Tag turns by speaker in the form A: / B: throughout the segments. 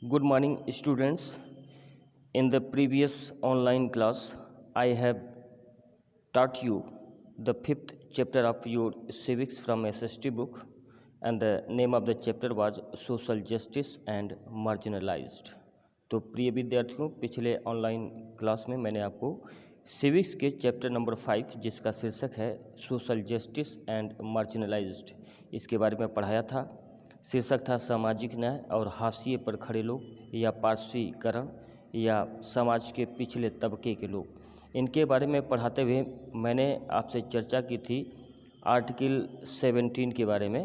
A: Good morning, students. In the previous online class, I have taught you the fifth chapter of your civics from SST book, and the name of the chapter was Social Justice and Marginalized. तो प्रिय विद्यार्थियों, पिछले online class में मैंने आपको civics के chapter number 5 जिसका शीर्षक है सोशल जस्टिस एंड मार्जिनलाइज्ड, इसके बारे में पढ़ाया था। शीर्षक था सामाजिक न्याय और हाशिए पर खड़े लोग या पार्श्वीकरण या समाज के पिछले तबके के लोग, इनके बारे में पढ़ाते हुए मैंने आपसे चर्चा की थी आर्टिकल 17 के बारे में।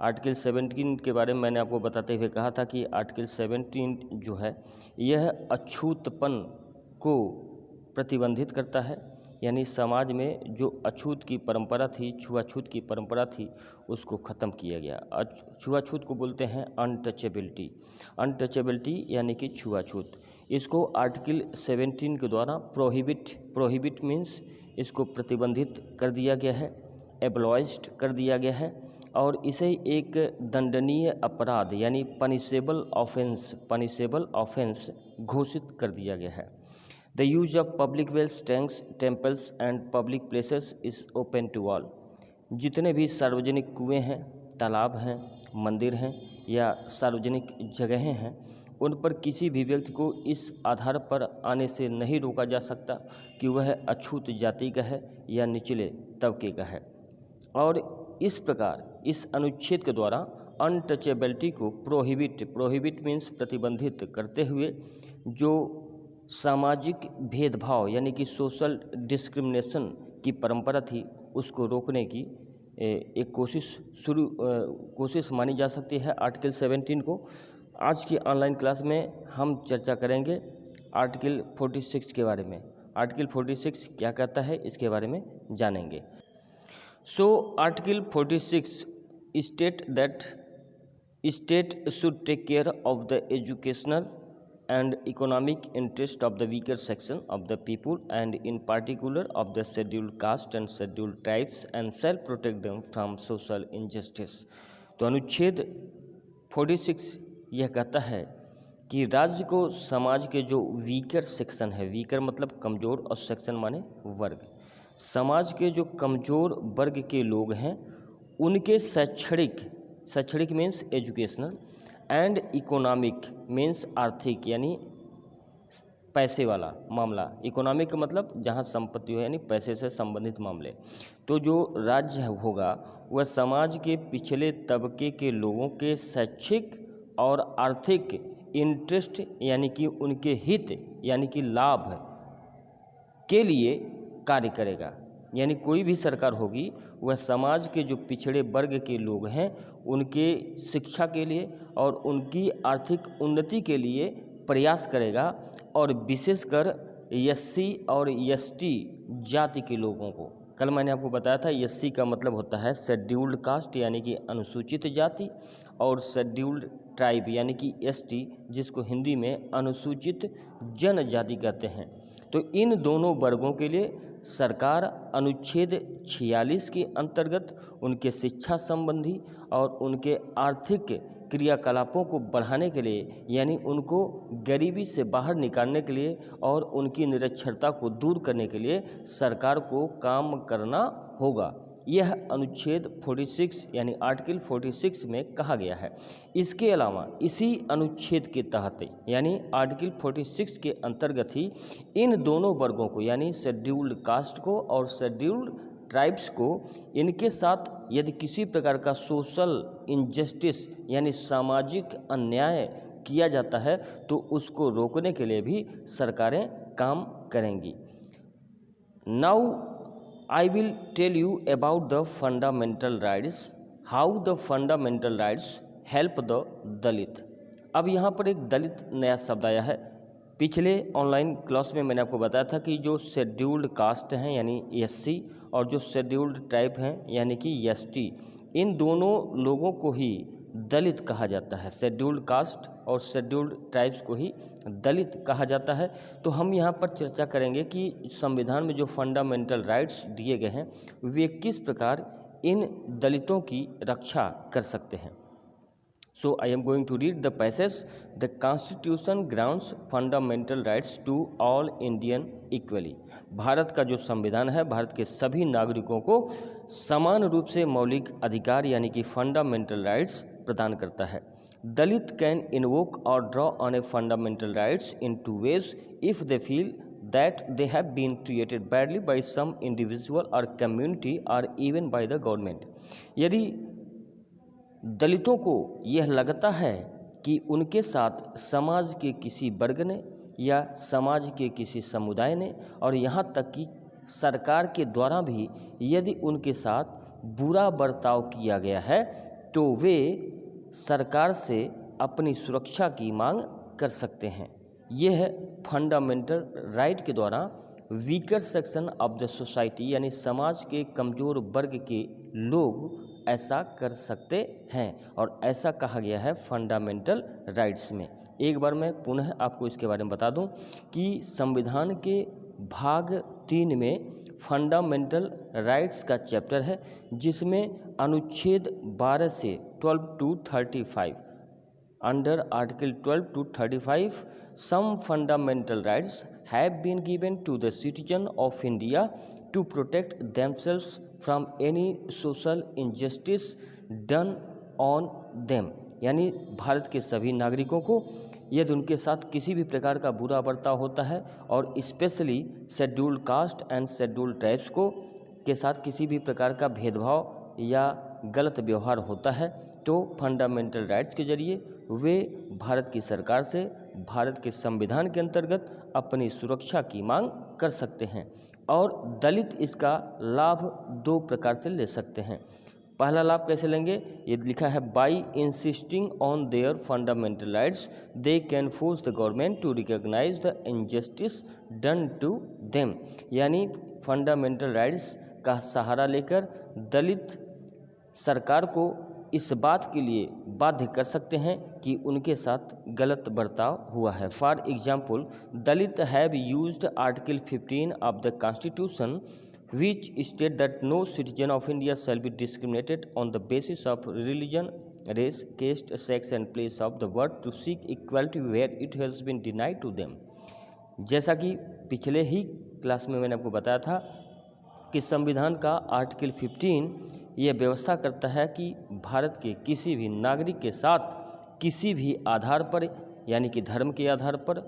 A: आर्टिकल 17 के बारे में मैंने आपको बताते हुए कहा था कि आर्टिकल 17 जो है यह अछूतपन को प्रतिबंधित करता है, यानी समाज में जो अछूत की परंपरा थी, छुआछूत की परंपरा थी, उसको ख़त्म किया गया। छुआछूत को बोलते हैं अनटचेबिलिटी। अनटचेबिलिटी यानी कि छुआछूत, इसको आर्टिकल 17 के द्वारा प्रोहिबिट मीन्स इसको प्रतिबंधित कर दिया गया है, एब्लॉइज्ड कर दिया गया है, और इसे एक दंडनीय अपराध यानी पनिशेबल ऑफेंस घोषित कर दिया गया है। The use of public wells, tanks, temples and public places is open to all. जितने भी सार्वजनिक कुएं हैं, तालाब हैं, मंदिर हैं या सार्वजनिक जगहें हैं, उन पर किसी भी व्यक्ति को इस आधार पर आने से नहीं रोका जा सकता कि वह अछूत जाति का है या निचले तबके का है। और इस प्रकार इस अनुच्छेद के द्वारा अनटचेबिलिटी को प्रोहिबिट मीन्स प्रतिबंधित करते हुए जो सामाजिक भेदभाव यानी कि सोशल डिस्क्रिमिनेशन की परंपरा थी, उसको रोकने की एक कोशिश मानी जा सकती है आर्टिकल 17 को। आज की ऑनलाइन क्लास में हम चर्चा करेंगे आर्टिकल 46 के बारे में। आर्टिकल 46 क्या कहता है, इसके बारे में जानेंगे। So Article 46 state that state should take care of the educational and economic interest of the weaker section of the people and in particular of the scheduled caste and scheduled tribes and shall protect them from social injustice। तो अनुच्छेद 46 यह कहता है कि राज्य को समाज के जो वीकर सेक्शन है, वीकर मतलब कमज़ोर और सेक्शन माने वर्ग, समाज के जो कमज़ोर वर्ग के लोग हैं उनके शैक्षणिक means educational and economic means आर्थिक यानी पैसे वाला मामला, इकोनॉमिक का मतलब जहाँ संपत्ति हो यानी पैसे से संबंधित मामले, तो जो राज्य होगा वह समाज के पिछले तबके के लोगों के शैक्षिक और आर्थिक इंटरेस्ट यानी कि उनके हित यानी कि लाभ के लिए कार्य करेगा। यानी कोई भी सरकार होगी वह समाज के जो पिछड़े वर्ग के लोग हैं उनके शिक्षा के लिए और उनकी आर्थिक उन्नति के लिए प्रयास करेगा, और विशेषकर एससी और एसटी जाति के लोगों को। कल मैंने आपको बताया था एससी का मतलब होता है शेड्यूल्ड कास्ट यानी कि अनुसूचित जाति, और शेड्यूल्ड ट्राइब यानी कि एसटी जिसको हिंदी में अनुसूचित जनजाति कहते हैं। तो इन दोनों वर्गों के लिए सरकार अनुच्छेद 46 के अंतर्गत उनके शिक्षा संबंधी और उनके आर्थिक क्रियाकलापों को बढ़ाने के लिए यानी उनको गरीबी से बाहर निकालने के लिए और उनकी निरक्षरता को दूर करने के लिए सरकार को काम करना होगा। यह अनुच्छेद 46 यानी आर्टिकल 46 में कहा गया है। इसके अलावा इसी अनुच्छेद के तहत यानी आर्टिकल 46 के अंतर्गत ही इन दोनों वर्गों को यानी शेड्यूल्ड कास्ट को और शेड्यूल्ड ट्राइब्स को, इनके साथ यदि किसी प्रकार का सोशल इनजस्टिस यानी सामाजिक अन्याय किया जाता है तो उसको रोकने के लिए भी सरकारें काम करेंगी। Now I will tell you about the fundamental rights, how the fundamental rights help the दलित। अब यहाँ पर एक दलित नया शब्द आया है। पिछले ऑनलाइन क्लास में मैंने आपको बताया था कि जो शेड्यूल्ड कास्ट हैं यानी एससी और जो शेड्यूल्ड ट्राइब हैं यानी कि एसटी, इन दोनों लोगों को ही दलित कहा जाता है। Scheduled caste or scheduled tribes को ही दलित कहा जाता है। तो हम यहाँ पर चर्चा करेंगे कि संविधान में जो फंडामेंटल राइट्स दिए गए हैं वे किस प्रकार इन दलितों की रक्षा कर सकते हैं। So I am going to read the passage. The Constitution grants fundamental rights to all Indian equally. Bharat का जो संविधान है भारत के सभी नागरिकों को समान रूप से मौलिक अधिकार यानी कि फंडामेंटल राइट्स प्रदान करता है. दलित कैन इन्वोक और draw on a fundamental rights in two ways if they feel that they have been treated badly by some individual or community or even by the government. यदि दलितों को यह लगता है कि उनके साथ समाज के किसी वर्ग ने या समाज के किसी समुदाय ने और यहाँ तक कि सरकार के द्वारा भी यदि उनके साथ बुरा बर्ताव किया गया है तो वे सरकार से अपनी सुरक्षा की मांग कर सकते हैं. यह है फंडामेंटल राइट के द्वारा weaker section of the society यानी समाज के कमज़ोर वर्ग के लोग ऐसा कर सकते हैं और ऐसा कहा गया है फंडामेंटल राइट्स में. एक बार मैं पुनः आपको इसके बारे में बता दूं कि संविधान के भाग 3 में फंडामेंटल राइट्स का चैप्टर है जिसमें अनुच्छेद 12 से 12 to 35 under article 12 to 35 some fundamental rights have been given to the citizen of India to protect themselves from any social injustice done on them. यानी भारत के सभी नागरिकों को यदि उनके साथ किसी भी प्रकार का बुरा बर्ताव होता है और specially scheduled caste and scheduled tribes को के साथ किसी भी प्रकार का भेदभाव या गलत व्यवहार होता है तो फंडामेंटल राइट्स के जरिए वे भारत की सरकार से भारत के संविधान के अंतर्गत अपनी सुरक्षा की मांग कर सकते हैं. और दलित इसका लाभ 2 प्रकार से ले सकते हैं. पहला लाभ कैसे लेंगे? ये लिखा है by insisting on their fundamental rights they can force the government to recognise the injustice done to them. यानी फंडामेंटल राइट्स का सहारा लेकर दलित सरकार को इस बात के लिए बाध्य कर सकते हैं कि उनके साथ गलत बर्ताव हुआ है. For example Dalit have used article 15 of the constitution which state that no citizen of India shall be discriminated on the basis of religion, race, caste, sex and place of the birth to seek equality where it has been denied to them. जैसा कि पिछले ही class में मैंने आपको बताया था कि संविधान का आर्टिकल 15 ये व्यवस्था करता है कि भारत के किसी भी नागरिक के साथ किसी भी आधार पर यानी कि धर्म के आधार पर,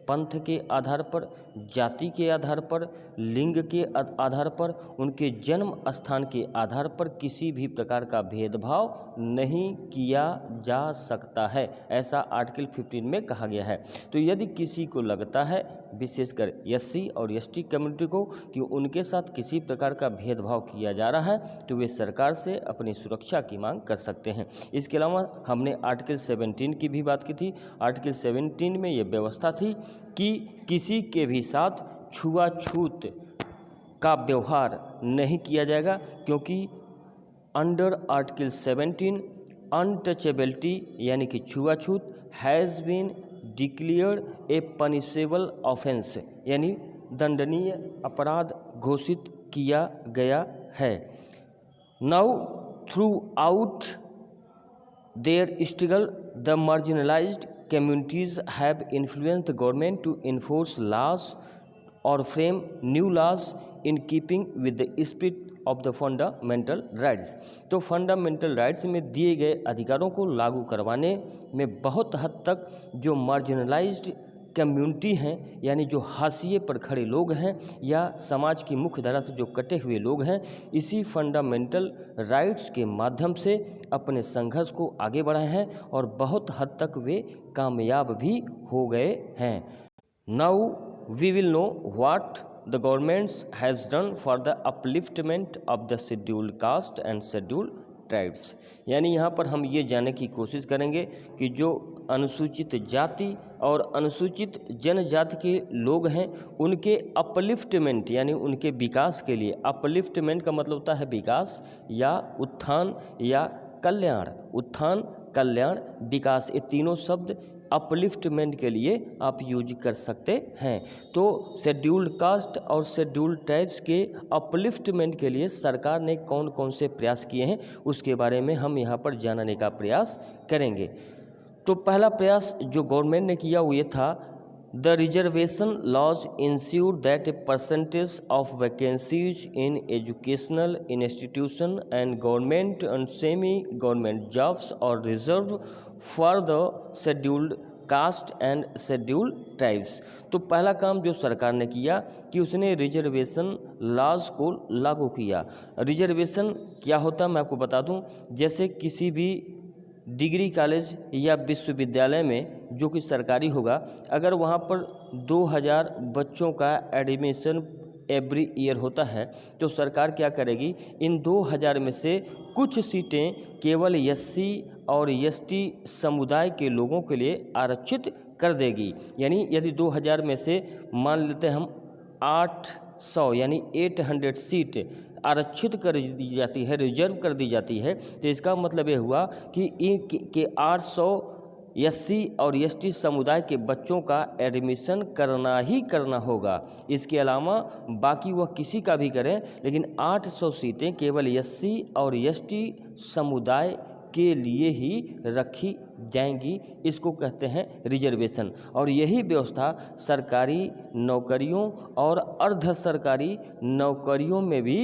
A: पंथ के आधार पर, जाति के आधार पर, लिंग के आधार पर, उनके जन्म स्थान के आधार पर किसी भी प्रकार का भेदभाव नहीं किया जा सकता है. ऐसा आर्टिकल 15 में कहा गया है. तो यदि किसी को लगता है विशेषकर एससी और एसटी कम्युनिटी को कि उनके साथ किसी प्रकार का भेदभाव किया जा रहा है तो वे सरकार से अपनी सुरक्षा की मांग कर सकते हैं. इसके अलावा हमने आर्टिकल 17 की भी बात की थी. आर्टिकल 17 में ये व्यवस्था थी कि किसी के भी साथ छुआछूत का व्यवहार नहीं किया जाएगा क्योंकि अंडर आर्टिकल 17 अनटचेबिलिटी यानी कि छुआछूत has been declared a punishable offence यानी दंडनीय अपराध घोषित किया गया है. Now throughout their struggle the marginalised communities have influenced the government to enforce laws or frame new laws in keeping with the spirit of the fundamental rights. तो fundamental rights में दिए गए अधिकारों को लागू करवाने में बहुत हद तक जो मार्जिनलाइज्ड कम्युनिटी हैं यानी जो हाशिए पर खड़े लोग हैं या समाज की मुख्य धारा से जो कटे हुए लोग हैं इसी फंडामेंटल राइट्स के माध्यम से अपने संघर्ष को आगे बढ़ाए हैं और बहुत हद तक वे कामयाब भी हो गए हैं. Now we will know what the governments has done for the upliftment of the scheduled caste and scheduled tribes. यानी यहाँ पर हम ये जानने की कोशिश करेंगे कि जो अनुसूचित जाति और अनुसूचित जनजाति के लोग हैं उनके अपलिफ्टमेंट यानी उनके विकास के लिए, अपलिफ्टमेंट का मतलब होता है विकास या उत्थान या कल्याण, उत्थान, कल्याण, विकास, ये तीनों शब्द अपलिफ्टमेंट के लिए आप यूज कर सकते हैं. तो scheduled caste or scheduled tribes के अपलिफ्टमेंट के लिए सरकार ने कौन कौन से प्रयास किए हैं उसके बारे में हम यहाँ पर जानने का प्रयास करेंगे. तो पहला प्रयास जो गवर्नमेंट ने किया वो ये था, the reservation laws ensure that a percentage of vacancies in educational institution and government and semi government jobs are reserved for the scheduled caste and scheduled tribes. तो पहला काम जो सरकार ने किया कि उसने रिजर्वेशन लॉज को लागू किया। रिजर्वेशन क्या होता है मैं आपको बता दूं, जैसे किसी भी डिग्री कॉलेज या विश्वविद्यालय में जो कि सरकारी होगा, अगर वहाँ पर 2000 बच्चों का एडमिशन एवरी ईयर होता है तो सरकार क्या करेगी, इन 2000 में से कुछ सीटें केवल एससी और एसटी समुदाय के लोगों के लिए आरक्षित कर देगी। यानी यदि 2000 में से मान लेते हैं हम 800 यानी 800 सीट आरक्षित कर दी जाती है, रिजर्व कर दी जाती है, तो इसका मतलब ये हुआ कि 800 एससी और एसटी समुदाय के बच्चों का एडमिशन करना ही करना होगा। इसके अलावा बाकी वह किसी का भी करें, लेकिन 800 सीटें केवल एससी और एसटी समुदाय के लिए ही रखी जाएंगी। इसको कहते हैं रिजर्वेशन। और यही व्यवस्था सरकारी नौकरियों और अर्ध सरकारी नौकरियों में भी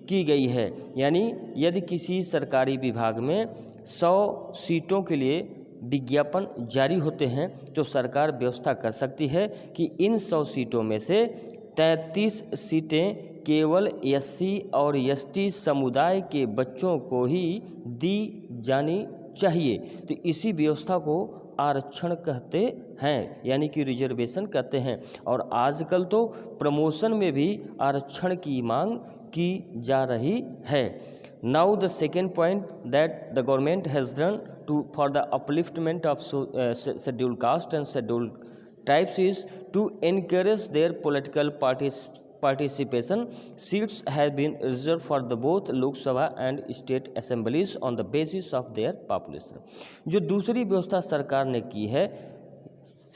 A: की गई है। यानी यदि किसी सरकारी विभाग में 100 सीटों के लिए विज्ञापन जारी होते हैं तो सरकार व्यवस्था कर सकती है कि इन 100 सीटों में से 33 सीटें केवल एससी और एसटी समुदाय के बच्चों को ही दी जानी चाहिए। तो इसी व्यवस्था को आरक्षण कहते हैं, यानी कि रिजर्वेशन कहते हैं। और आजकल तो प्रमोशन में भी आरक्षण की मांग की जा रही है। Now the second point that the government has done for the upliftment of scheduled caste and scheduled tribes is to encourage their political participation. Seats have been reserved for the both Lok Sabha and state assemblies on the basis of their population. जो दूसरी व्यवस्था सरकार ने की है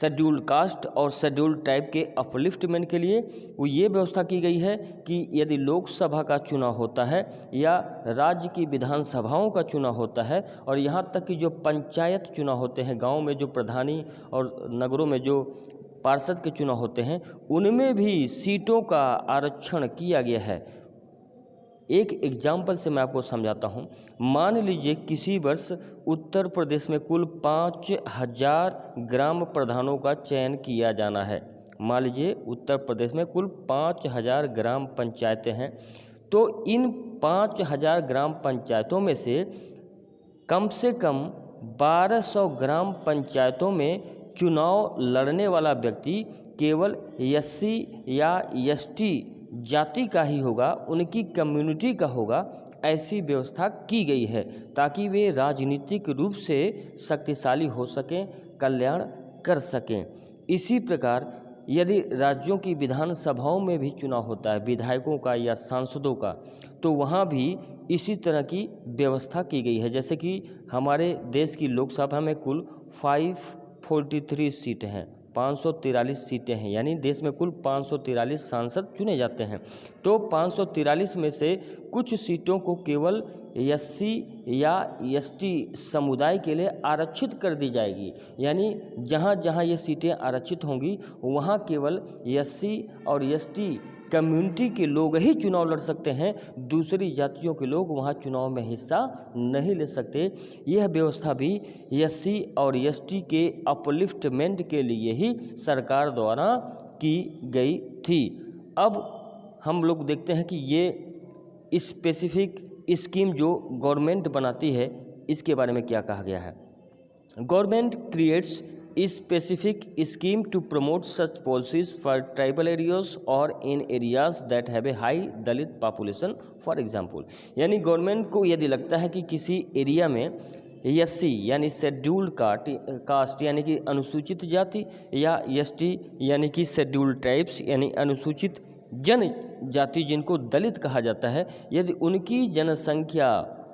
A: scheduled caste or scheduled tribe के upliftment के लिए, वो ये व्यवस्था की गई है कि यदि लोकसभा का चुनाव होता है या राज्य की विधानसभाओं का चुनाव होता है और यहाँ तक कि जो पंचायत चुनाव होते हैं, गांव में जो प्रधानी और नगरों में जो पार्षद के चुनाव होते हैं, उनमें भी सीटों का आरक्षण किया गया है। एक एग्जाम्पल से मैं आपको समझाता हूँ। मान लीजिए किसी वर्ष उत्तर प्रदेश में कुल 5000 ग्राम प्रधानों का चयन किया जाना है। मान लीजिए उत्तर प्रदेश में कुल 5000 ग्राम पंचायतें हैं, तो इन 5000 ग्राम पंचायतों में से कम 1200 ग्राम पंचायतों में चुनाव लड़ने वाला व्यक्ति केवल एससी या एसटी जाति का ही होगा, उनकी कम्युनिटी का होगा। ऐसी व्यवस्था की गई है ताकि वे राजनीतिक रूप से शक्तिशाली हो सकें, कल्याण कर सकें। इसी प्रकार यदि राज्यों की विधानसभाओं में भी चुनाव होता है विधायकों का या सांसदों का, तो वहाँ भी इसी तरह की व्यवस्था की गई है। जैसे कि हमारे देश की लोकसभा में कुल 543 सीटें हैं, 543 सीटें हैं, यानी देश में कुल 543 सांसद चुने जाते हैं। तो 543 में से कुछ सीटों को केवल एससी या एसटी समुदाय के लिए आरक्षित कर दी जाएगी। यानी जहाँ जहाँ ये सीटें आरक्षित होंगी वहाँ केवल एससी और एसटी कम्युनिटी के लोग ही चुनाव लड़ सकते हैं, दूसरी जातियों के लोग वहाँ चुनाव में हिस्सा नहीं ले सकते। यह व्यवस्था भी एससी और एसटी के अपलिफ्टमेंट के लिए ही सरकार द्वारा की गई थी। अब हम लोग देखते हैं कि ये स्पेसिफिक स्कीम जो गवर्नमेंट बनाती है इसके बारे में क्या कहा गया है। Government creates specific scheme to promote such policies for tribal areas or in areas that have a high Dalit population for example। यानी गवर्नमेंट को यदि लगता है कि किसी एरिया में एससी यानी शेड्यूल्ड कास्ट यानी कि अनुसूचित जाति या एसटी यानी कि शेड्यूल्ड ट्राइब्स यानी अनुसूचित जनजाति जिनको दलित कहा जाता है, यदि उनकी जनसंख्या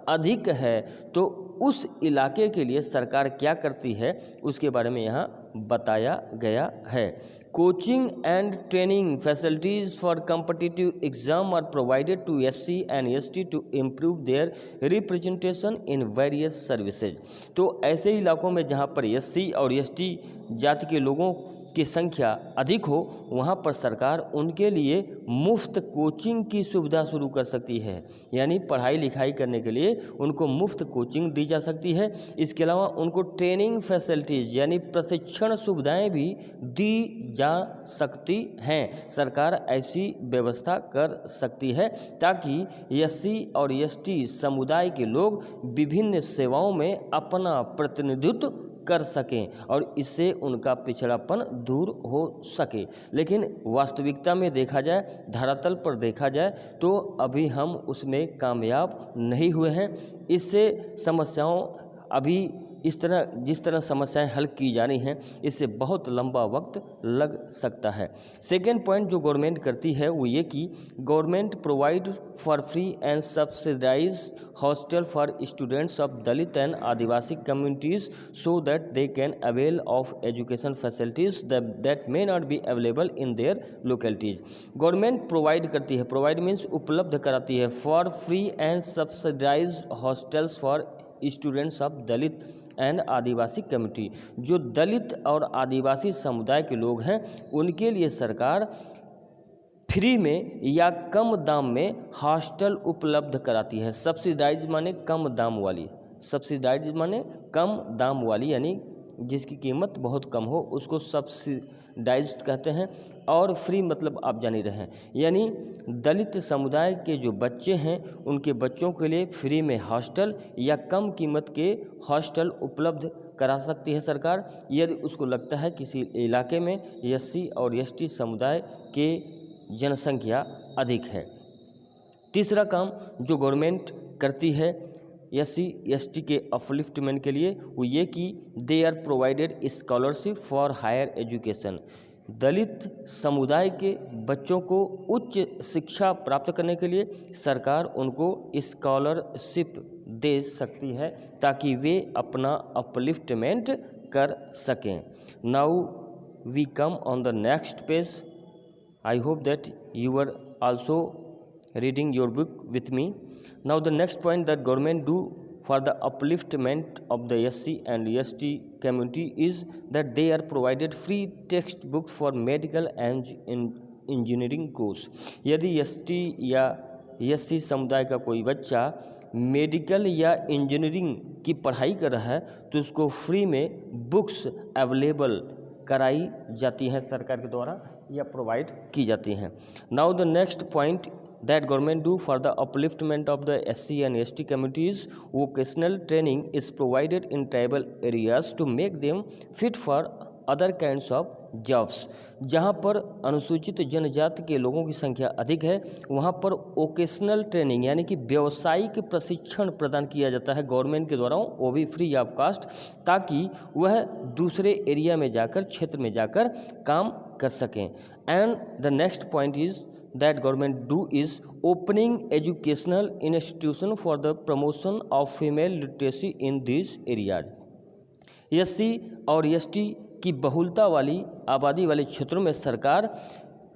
A: अधिक है तो उस इलाके के लिए सरकार क्या करती है उसके बारे में यहाँ बताया गया है। Coaching and training facilities for competitive exam are provided to SC and ST to improve their representation in various services. तो ऐसे इलाकों में जहाँ पर SC और ST जाति के लोगों की संख्या अधिक हो वहाँ पर सरकार उनके लिए मुफ्त कोचिंग की सुविधा शुरू कर सकती है, यानी पढ़ाई लिखाई करने के लिए उनको मुफ्त कोचिंग दी जा सकती है। इसके अलावा उनको ट्रेनिंग फैसिलिटीज़ यानी प्रशिक्षण सुविधाएं भी दी जा सकती हैं। सरकार ऐसी व्यवस्था कर सकती है ताकि SC और ST समुदाय के लोग विभिन्न सेवाओं में अपना प्रतिनिधित्व कर सकें और इससे उनका पिछड़ापन दूर हो सके। लेकिन वास्तविकता में देखा जाए, धरातल पर देखा जाए तो अभी हम उसमें कामयाब नहीं हुए हैं। इससे समस्याओं अभी जिस तरह समस्याएं हल की जानी हैं इससे बहुत लंबा वक्त लग सकता है। सेकेंड पॉइंट जो गवर्नमेंट करती है वो ये कि government provide for free and subsidise hostel for students of Dalit and Adivasi communities so that they can avail of education facilities that may not be available in their localities. Government provide करती है, provide means उपलब्ध कराती है, for free and subsidise hostels for students of Dalit and Adivasi community. जो दलित और आदिवासी समुदाय के लोग हैं उनके लिए सरकार फ्री में या कम दाम में हॉस्टल उपलब्ध कराती है। सब्सिडाइज माने कम दाम वाली, सब्सिडाइज माने कम दाम वाली यानी जिसकी कीमत बहुत कम हो उसको सब्सिडाइज्ड कहते हैं। और फ्री मतलब आप जान ही रहे हैं, यानी दलित समुदाय के जो बच्चे हैं उनके बच्चों के लिए फ्री में हॉस्टल या कम कीमत के हॉस्टल उपलब्ध करा सकती है सरकार, यदि उसको लगता है किसी इलाके में SC और ST समुदाय के जनसंख्या अधिक है। तीसरा काम जो गवर्नमेंट करती है SC ST के अपलिफ्टमेंट के लिए वो ये कि they are provided scholarship for higher education. Dalit समुदाय के बच्चों को उच्च शिक्षा प्राप्त करने के लिए सरकार उनको स्कॉलरशिप दे सकती है ताकि वे अपना अपलिफ्टमेंट कर सकें। Now we come on the next page. I hope that you were also reading your book with me. Now the next point that government do for the upliftment of the SC and ST community is that they are provided free textbooks for medical and engineering course. यदि ST या SC समुदाय का कोई बच्चा medical या engineering की पढ़ाई कर रहा है तो उसको फ्री में बुक्स अवेलेबल कराई जाती हैं सरकार के द्वारा या प्रोवाइड की जाती हैं। Now the next point that government do for the upliftment of the SC and ST communities vocational training is provided in tribal areas to make them fit for other kinds of jobs. जहाँ पर अनुसूचित जनजाति के लोगों की संख्या अधिक है वहाँ पर वोकेशनल ट्रेनिंग यानी कि व्यावसायिक प्रशिक्षण प्रदान किया जाता है गवर्नमेंट के द्वारा, वो भी फ्री ऑफ कास्ट, ताकि वह दूसरे एरिया में जाकर क्षेत्र में जाकर काम कर सकें। And the next point is that government do is opening educational institution for the promotion of female literacy in this areas. SC और ST की बहुलता वाली आबादी वाले क्षेत्रों में सरकार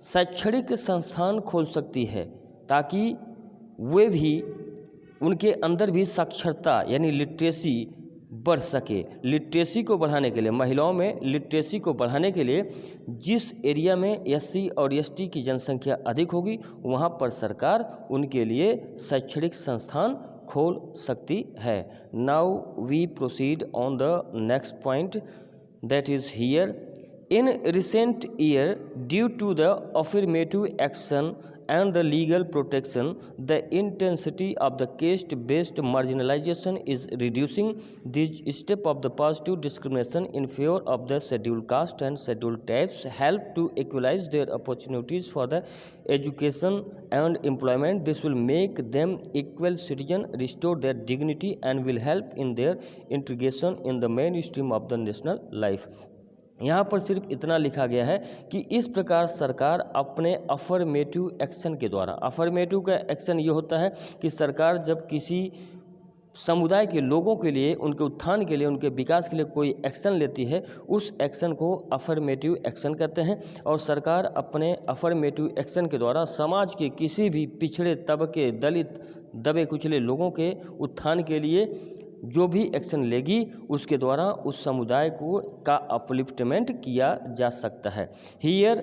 A: शैक्षणिक संस्थान खोल सकती है ताकि वे भी उनके अंदर भी साक्षरता यानी लिटरेसी बढ़ सके। लिटरेसी को बढ़ाने के लिए, महिलाओं में लिटरेसी को बढ़ाने के लिए जिस एरिया में SC और ST की जनसंख्या अधिक होगी वहाँ पर सरकार उनके लिए शैक्षणिक संस्थान खोल सकती है। Now we proceed on the next point that is here. In recent year, due to the affirmative action and the legal protection, the intensity of the caste-based marginalization is reducing. This step of the positive discrimination in favor of the scheduled caste and scheduled tribes help to equalize their opportunities for the education and employment. This will make them equal citizens, restore their dignity, and will help in their integration in the mainstream of the national life. यहाँ पर सिर्फ इतना लिखा गया है कि इस प्रकार सरकार अपने अफर्मेटिव एक्शन के द्वारा, अफर्मेटिव का एक्शन ये होता है कि सरकार जब किसी समुदाय के लोगों के लिए, उनके उत्थान के लिए, उनके विकास के लिए कोई एक्शन लेती है, उस एक्शन को अफर्मेटिव एक्शन कहते हैं। और सरकार अपने अफर्मेटिव एक्शन के द्वारा समाज के किसी भी पिछड़े तबके, दलित, दबे कुचले लोगों के उत्थान के लिए जो भी एक्शन लेगी, उसके द्वारा उस समुदाय को का अपलिफ्टमेंट किया जा सकता है। Here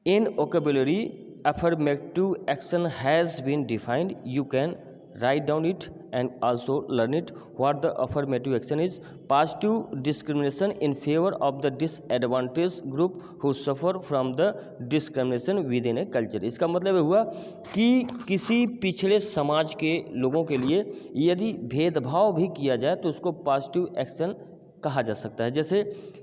A: in vocabulary affirmative action has been defined. You can write down it and also learn it. What the affirmative action is: positive discrimination in favor of the disadvantaged group who suffer from the discrimination within a culture. इसका मतलब हुआ कि किसी पिछड़े समाज के लोगों के लिए यदि भेदभाव भी किया जाए तो उसको पॉजिटिव एक्शन कहा जा सकता है। जैसे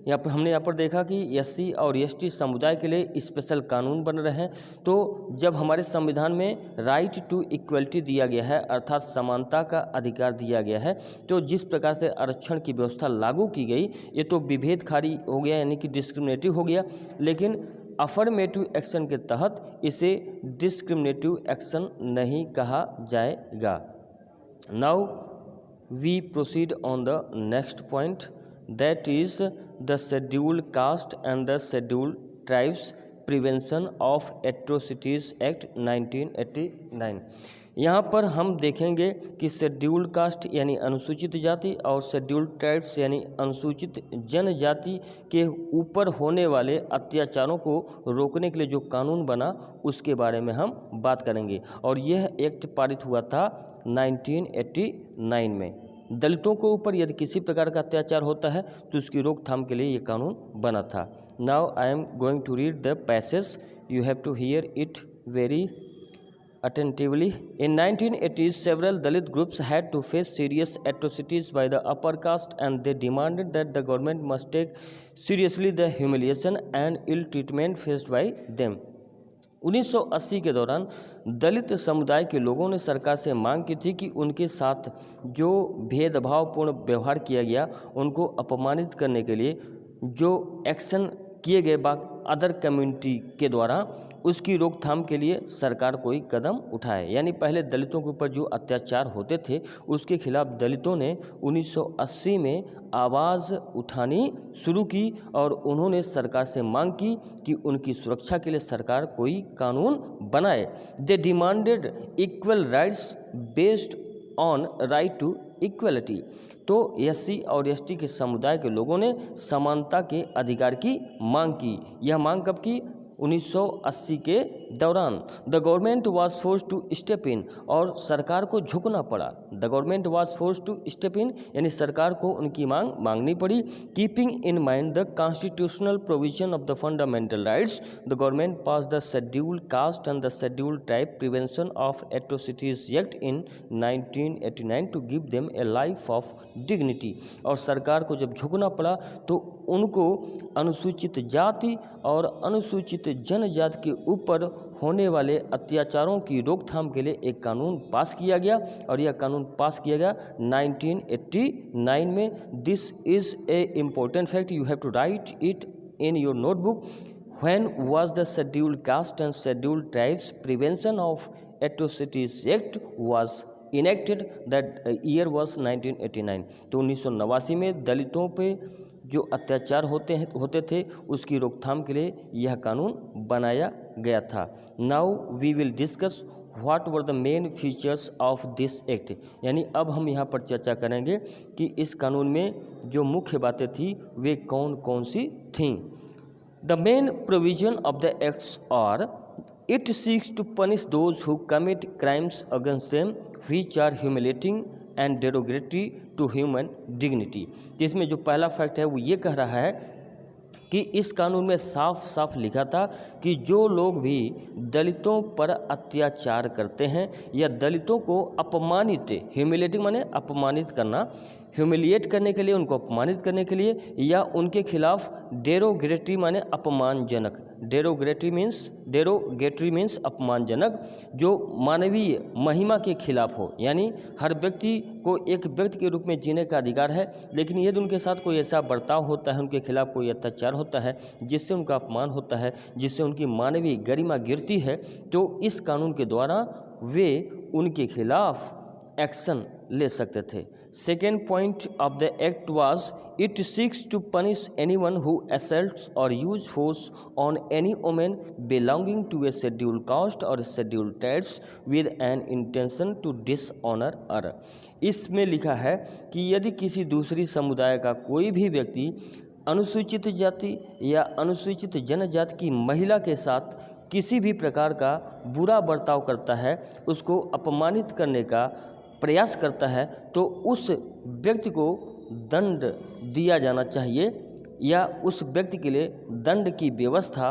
A: हमने यहाँ पर देखा कि एससी और एसटी समुदाय के लिए स्पेशल कानून बन रहे हैं। तो जब हमारे संविधान में राइट टू इक्वलिटी दिया गया है, अर्थात समानता का अधिकार दिया गया है, तो जिस प्रकार से आरक्षण की व्यवस्था लागू की गई, ये तो विभेदकारी हो गया, यानी कि डिस्क्रिमिनेटिव हो गया। लेकिन अफर्मेटिव एक्शन के तहत इसे डिस्क्रिमिनेटिव एक्शन नहीं कहा जाएगा। Now we proceed on the next point, that is the Scheduled Caste and the Scheduled Tribes Prevention of Atrocities Act 1989। यहाँ पर हम देखेंगे कि शेड्यूल्ड कास्ट यानी अनुसूचित जाति और शेड्यूल्ड ट्राइब्स यानी अनुसूचित जनजाति के ऊपर होने वाले अत्याचारों को रोकने के लिए जो कानून बना, उसके बारे में हम बात करेंगे। और यह एक्ट पारित हुआ था 1989 में। दलितों के ऊपर यदि किसी प्रकार का अत्याचार होता है तो उसकी रोकथाम के लिए ये कानून बना था। Now I am going to read the passage, you have to hear it very attentively. In 1980s, several Dalit groups had to face serious atrocities by the upper caste, and they demanded that the government must take seriously the humiliation and ill treatment faced by them. 1980 के दौरान दलित समुदाय के लोगों ने सरकार से मांग की थी कि उनके साथ जो भेदभावपूर्ण व्यवहार किया गया, उनको अपमानित करने के लिए जो एक्शन किए गए अदर कम्युनिटी के द्वारा, उसकी रोकथाम के लिए सरकार कोई कदम उठाए। यानी पहले दलितों के ऊपर जो अत्याचार होते थे, उसके खिलाफ दलितों ने 1980 में आवाज़ उठानी शुरू की और उन्होंने सरकार से मांग की कि उनकी सुरक्षा के लिए सरकार कोई कानून बनाए। They demanded equal rights based on right to equality. तो एससी और एसटी के समुदाय के लोगों ने समानता के अधिकार की मांग की। यह मांग कब की? 1980 के दौरान। The government was forced to step in, और सरकार को झुकना पड़ा। The government was forced to step in यानी सरकार को उनकी मांग मांगनी पड़ी। Keeping in mind the constitutional provision of the fundamental rights, the government pass the scheduled caste and the scheduled tribe prevention of atrocities act in 1989 to give them a life of dignity. और सरकार को जब झुकना पड़ा तो उनको अनुसूचित जाति और अनुसूचित जनजाति के ऊपर होने वाले अत्याचारों की रोकथाम के लिए एक कानून पास किया गया, और यह कानून पास किया गया 1989 में। This is a important fact, you have to write it in your notebook. When was the Scheduled Caste and Scheduled Tribes Prevention of Atrocities Act was enacted? That year was 1989। तो 1989 में दलितों पे जो अत्याचार होते थे, उसकी रोकथाम के लिए यह कानून बनाया गया था। Now we will discuss what were the main features of this act. यानी अब हम यहाँ पर चर्चा करेंगे कि इस कानून में जो मुख्य बातें थी वे कौन कौन सी थीं। The main provision of the acts are: it seeks to punish those who commit crimes against them which are humiliating and derogatory to human dignity। जिसमें जो पहला फैक्ट है वो ये कह रहा है कि इस कानून में साफ साफ लिखा था कि जो लोग भी दलितों पर अत्याचार करते हैं या दलितों को अपमानित, ह्यूमिलेटिंग माने अपमानित करना, ह्यूमिलिएट करने के लिए, उनको अपमानित करने के लिए, या उनके खिलाफ डेरोगेटरी माने अपमानजनक, डेरोगेटरी मीन्स अपमानजनक, जो मानवीय महिमा के खिलाफ हो। यानी हर व्यक्ति को एक व्यक्ति के रूप में जीने का अधिकार है, लेकिन यदि उनके साथ कोई ऐसा बर्ताव होता है, उनके खिलाफ कोई अत्याचार होता है जिससे उनका अपमान होता है, जिससे उनकी मानवीय गरिमा गिरती है, तो इस कानून के द्वारा वे उनके खिलाफ एक्शन ले सकते थे। Second point of the act was it seeks to punish anyone who assaults or use force on any women belonging to a scheduled caste or scheduled tribes with an intention to dishonour her. इसमें लिखा है कि यदि किसी दूसरी समुदाय का कोई भी व्यक्ति अनुसूचित जाति या अनुसूचित जनजाति की महिला के साथ किसी भी प्रकार का बुरा बर्ताव करता है, उसको अपमानित करने का प्रयास करता है, तो उस व्यक्ति को दंड दिया जाना चाहिए या उस व्यक्ति के लिए दंड की व्यवस्था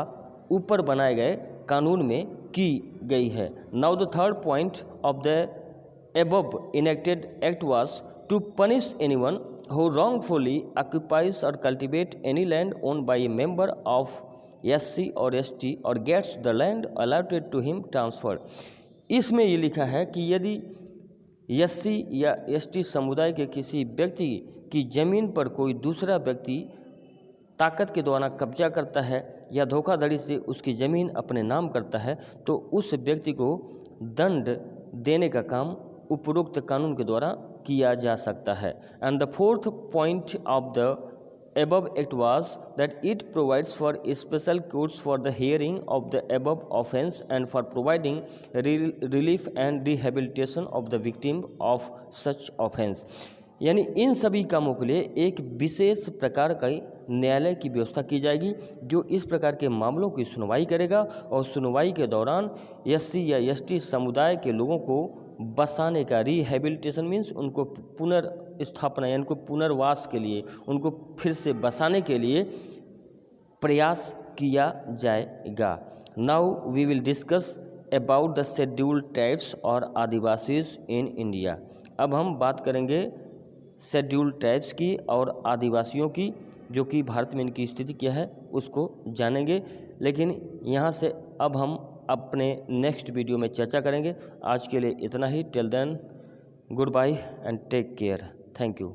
A: ऊपर बनाए गए कानून में की गई है। Now the third point of the above enacted act was to punish anyone who wrongfully occupies or cultivate any land owned by a member of SC or ST or gets the land allotted to him transferred। इसमें ये लिखा है कि यदि SC या ST समुदाय के किसी व्यक्ति की ज़मीन पर कोई दूसरा व्यक्ति ताकत के द्वारा कब्जा करता है या धोखाधड़ी से उसकी ज़मीन अपने नाम करता है, तो उस व्यक्ति को दंड देने का काम उपरोक्त कानून के द्वारा किया जा सकता है। And the fourth point of the above act was that it provides for special courts for the hearing of the above offense and for providing relief and rehabilitation of the victim of such offense। यानी इन सभी कामों के लिए एक विशेष प्रकार का न्यायालय की व्यवस्था की जाएगी जो इस प्रकार के मामलों की सुनवाई करेगा और सुनवाई के दौरान SC या ST समुदाय के लोगों को बसाने का, रिहेबिलिटेशन मीन्स उनको पुनर्स्थापना यानी उनको पुनर्वास के लिए, उनको फिर से बसाने के लिए प्रयास किया जाएगा। Now we will discuss about the scheduled tribes और आदिवासीज इन इंडिया। अब हम बात करेंगे शेड्यूल्ड ट्राइब्स की और आदिवासियों की, जो कि भारत में इनकी स्थिति क्या है उसको जानेंगे। लेकिन यहाँ से अब हम अपने नेक्स्ट वीडियो में चर्चा करेंगे। आज के लिए इतना ही। Till then goodbye and take care. Thank you.